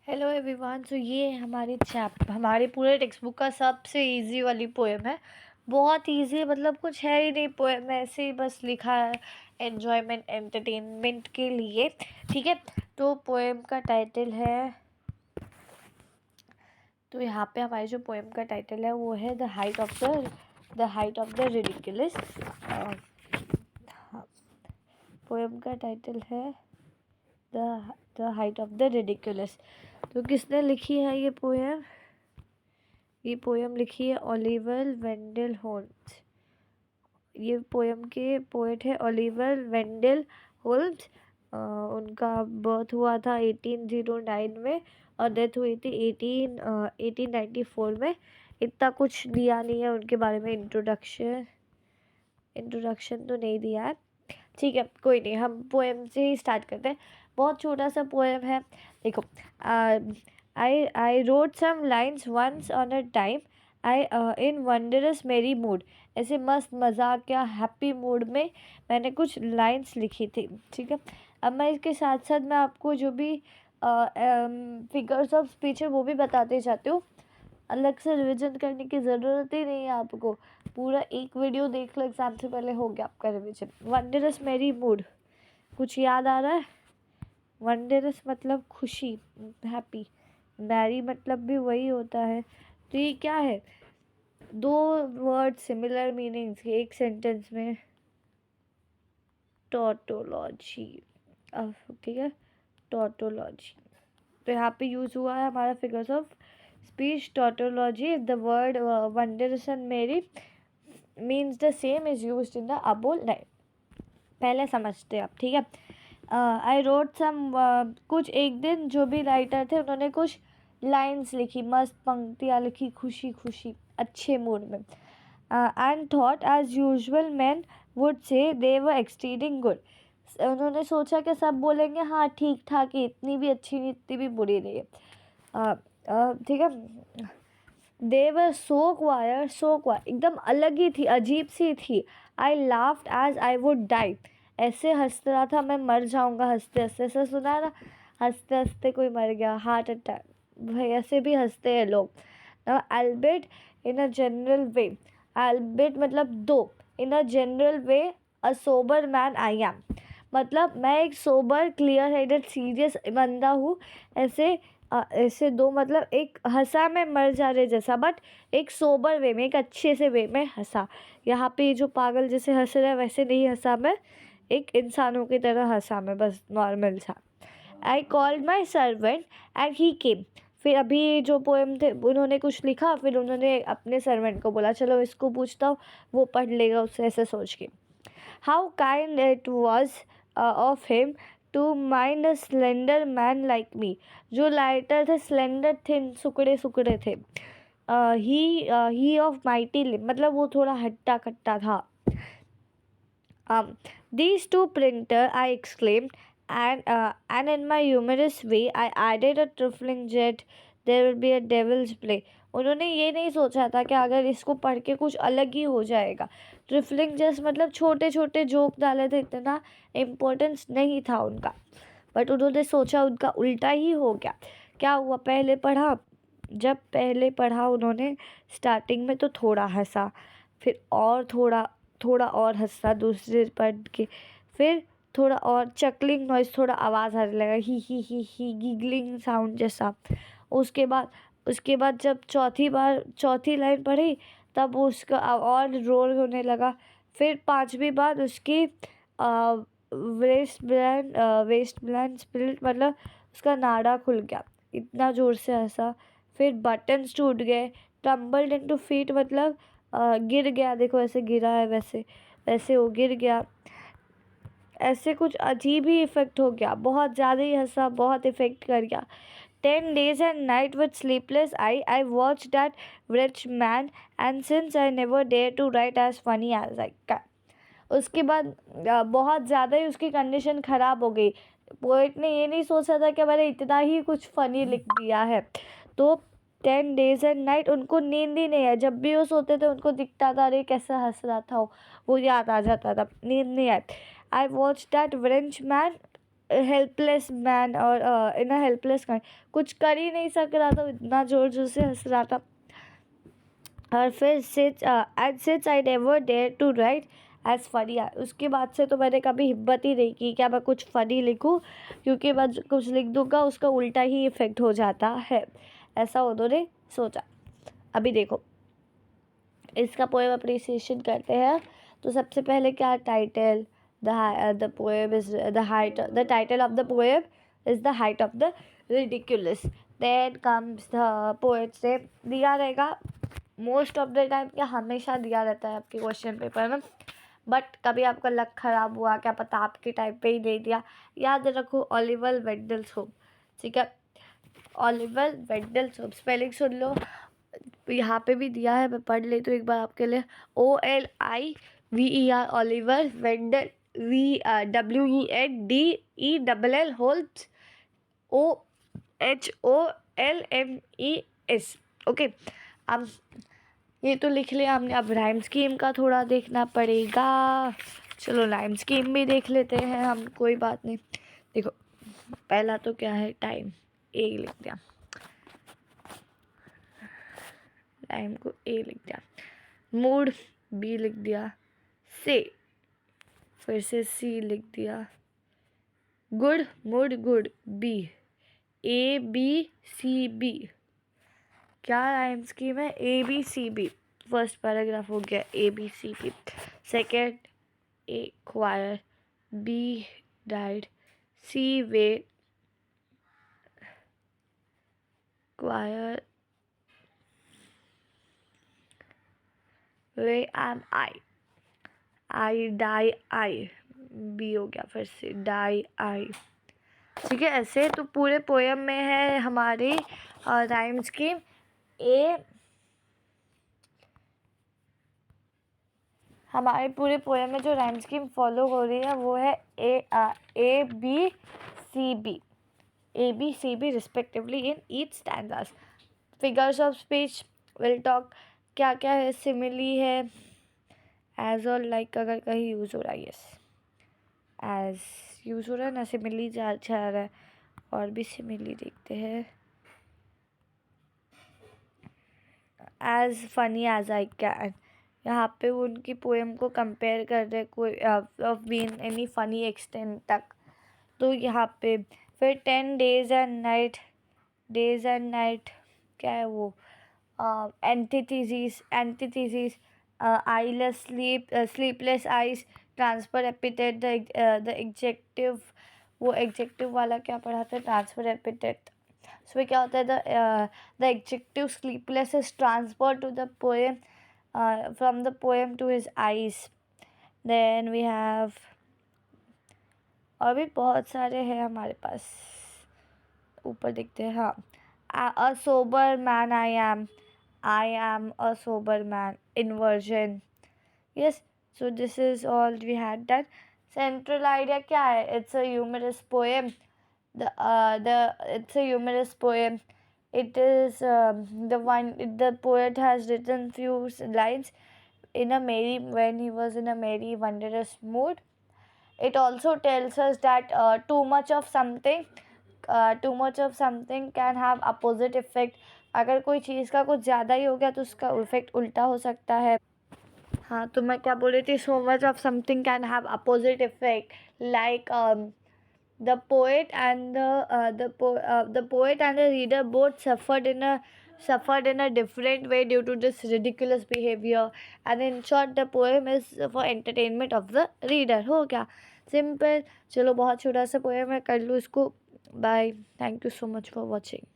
Hello everyone. सो ये हमारे पूरे टेक्स्ट बुक का सबसे इजी वाली पोएम है। बहुत इजी, मतलब कुछ है ही नहीं पोएम, ऐसे ही बस लिखा है एन्जॉयमेंट एंटरटेनमेंट के लिए। ठीक है, तो पोएम का टाइटल है, तो यहाँ पे हमारी जो पोएम का टाइटल है वो है the height of the ridiculous. Poem का टाइटल है the height of the ridiculous. तो किसने लिखी है ये पोएम? ये पोएम लिखी है ओलिवर वेंडल होल्म्स। ये पोएम के पोएट है ओलिवर वेंडल होल्म्स। उनका बर्थ हुआ था 1809 में और डेथ हुई थी 1894 में। इतना कुछ दिया नहीं है उनके बारे में, इंट्रोडक्शन तो नहीं दिया है। ठीक है, कोई नहीं, हम पोएम से ही स्टार्ट करते हैं। बहुत छोटा सा पोएम है, देखो। I wrote some lines once on a time, I in wondrous merry mood. ऐसे मस्त मजाक या हैप्पी मूड में मैंने कुछ लाइन्स लिखी थी। ठीक है, अब मैं इसके साथ साथ मैं आपको जो भी फिगर्स ऑफ स्पीच है वो भी बताते जाती हूँ। अलग से रिविजन करने की ज़रूरत ही नहीं है आपको, पूरा एक वीडियो देख लो, एग्जाम से पहले हो गया आपका रिविजन। वंडरस मेरी मूड, कुछ याद आ रहा है? वंडरस मतलब खुशी, हैप्पी। मैरी मतलब भी वही होता है। तो ये क्या है? दो वर्ड सिमिलर मीनिंग्स के एक सेंटेंस में। टॉटोलॉजी, ठीक है, टॉटोलॉजी। तो यहाँ पे यूज हुआ है हमारा figures of speech tautology. The word wondrous and merry means the same is used in the above line. पहले समझते आप, ठीक है। आई रोट सम, कुछ एक दिन जो भी राइटर थे उन्होंने कुछ लाइन्स लिखी, मस्त पंक्तियाँ लिखी, खुशी खुशी अच्छे मूड में। And thought as usual man would say they were एक्सटीडिंग good. उन्होंने सोचा कि सब बोलेंगे हाँ ठीक ठाक ही, इतनी भी अच्छी नहीं इतनी भी बुरी नहीं है। ठीक है, दे वर सो क्वायर एकदम अलग ही थी, अजीब सी थी। I laughed as I would die, ऐसे हंस रहा था मैं मर जाऊंगा हंसते हंसते। ऐसा सुना है ना, हंसते हंसते कोई मर गया, हार्ट अटैक, भाई ऐसे भी हंसते हैं लोग। Albeit in a general way, albeit मतलब दो, in a general way a sober man I am, मतलब मैं एक सोबर क्लियर हेडेड सीरियस बंदा हूँ। ऐसे दो मतलब एक हंसा में मर जा रहे जैसा, बट एक सोबर वे में, एक अच्छे से वे में हंसा। यहाँ पे जो पागल जैसे हंस रहा है वैसे नहीं हंसा मैं, एक इंसानों की तरह हंसा मैं, बस नॉर्मल सा। I called my servant and he came. फिर अभी जो पोएम थे उन्होंने कुछ लिखा, फिर उन्होंने अपने सर्वेंट को बोला चलो इसको पूछता हूँ, वो पढ़ लेगा उससे, ऐसे सोच के। How kind it was of him to mind a slender man like me. जो लाइटर थे, स्लेंडर थे, सुकड़े सुकड़े थे। ही ऑफ माइटी लिम, मतलब वो थोड़ा हट्टा कट्टा था। These two printer, I exclaimed, and in my humorous way, I added a trifling jet. There will be a devil's play. उन्होंने ये नहीं सोचा था कि अगर इसको पढ़ के कुछ अलग ही हो जाएगा। ट्रिफलिंग जस्ट मतलब छोटे छोटे जोक डाले थे, इतना इम्पोर्टेंस नहीं था उनका, बट उन्होंने सोचा उनका उल्टा ही हो गया। क्या हुआ? जब पहले पढ़ा उन्होंने स्टार्टिंग में तो थोड़ा हंसा, फिर और थोड़ा और हंसा दूसरे पढ़ के, फिर थोड़ा और चकलिंग नॉइज, थोड़ा आवाज़ आने लगा, ही गिगलिंग साउंड जैसा। उसके बाद जब चौथी लाइन पढ़ी तब उसका और रोर होने लगा। फिर पांचवी बार उसकी वेस्ट ब्लैंड स्पिरिट, मतलब उसका नाड़ा खुल गया, इतना ज़ोर से हंसा। फिर बटन्स टूट गए, टम्बल्ड इनटू फीट, मतलब गिर गया, देखो ऐसे गिरा है वैसे वैसे वो गिर गया। ऐसे कुछ अजीब ही इफ़ेक्ट हो गया, बहुत ज़्यादा ही हंसा, बहुत इफ़ेक्ट कर गया। 10 days and night with sleepless eye, I watched that wretched man, and since I never dare to write as funny as I can. उसके बाद बहुत ज़्यादा ही उसकी कंडीशन ख़राब हो गई। पोएट ने ये नहीं सोचा था कि मैंने इतना ही कुछ फ़नी लिख दिया है। तो 10 days and night उनको नींद ही नहीं है, जब भी वो सोते थे उनको दिखता था अरे कैसा हंस रहा था वो याद आ जाता था, नींद नहीं आई। आई वॉच दैट व्रेंच मैन, हेल्पलेस मैन और इन अ हेल्पलेस काइंड, कुछ कर ही नहीं सक रहा था, इतना जोर जोर से हंस रहा था। और फिर since I never dare to write as funny, उसके बाद से तो मैंने कभी हिम्मत ही नहीं की क्या मैं कुछ फनी लिखूं, क्योंकि मैं कुछ लिख दूंगा उसका उल्टा ही इफेक्ट हो जाता है, ऐसा उन्होंने सोचा। अभी देखो इसका पोएम अप्रिसिएशन करते हैं। तो सबसे पहले क्या title, the poem is the height, the title of the poem is the height of the ridiculous. Then comes the poet से दिया रहेगा, मोस्ट ऑफ द टाइम क्या हमेशा दिया रहता है आपके क्वेश्चन पेपर में, बट कभी आपका लक ख़राब हुआ, क्या पता आपके टाइप पे ही दे दिया। याद रखो ओलिवर वेंडल होप, ठीक है, ओलिवर वेंडल होप, स्पेलिंग सुन लो, यहाँ पे भी दिया है, मैं पढ़ लेती हूँ एक बार आपके लिए। OLIVER Oliver वेंडल, WENDELL होल्प्स, OHOLMES। Okay, अब ये तो लिख लिया हमने, अब राइम स्कीम का थोड़ा देखना पड़ेगा। चलो राइम स्कीम भी देख लेते हैं हम, कोई बात नहीं। देखो पहला तो क्या है, टाइम, ए लिख दिया, टाइम को ए लिख दिया, मूड बी लिख दिया, से फिर से सी लिख दिया, good mood good B, ABCB, क्या राइम स्कीम है, ABCB। फर्स्ट पैराग्राफ हो गया ABCB। Second A choir, B died, C way choir, where am I die I, B हो गया फिर से die I। ठीक है, ऐसे तो पूरे पोएम में है हमारी राइम स्कीम ए, हमारे पूरे पोएम में जो राइम स्कीम फॉलो हो रही है वो है ABCB, ABCB respectively in each standards. Figures of speech will talk, क्या क्या है, सिमिली है, एज और लाइक अगर कहीं यूज़ हो रहा है, यस एज यूज़ हो रहा है ना, सिमिली जा रहा है, और भी सिमिली देखते हैं, as funny as I can, यहाँ पे वो उनकी पोएम को कंपेयर कर रहे कोई of been any funny extent तक, तो यहाँ पे फिर 10 days and night, days and night क्या है वो, antithesis, eyeless sleep, sleepless eyes, transfer epithet, the adjective, वो एग्जेक्टिव वाला क्या पढ़ाते हैं, ट्रांसफर एपिटेट। सो क्या होता है, the adjective sleepless is transfer to the poem, from the poem to his eyes. Then we have, और भी बहुत सारे हैं हमारे पास, ऊपर देखते हैं। हाँ, a sober man I am a sober man, inversion, yes. So this is all we had done. Central idea क्या है, it's a humorous poem, it's a humorous poem. It is the poet has written few lines in a merry, when he was in a merry wondrous mood. It also tells us that too much of something can have opposite effect. अगर कोई चीज़ का कुछ ज़्यादा ही हो गया तो उसका effect उल्टा हो सकता है। हाँ, तो मैं क्या बोल रही थी, so much of something can have opposite effect, like the poet and the poet and the reader both suffered in a different way due to this ridiculous behavior, and in short the poem is for entertainment of the reader। हो गया simple. चलो बहुत छोटा सा poem है, कर लो इसको। Bye, thank you so much for watching.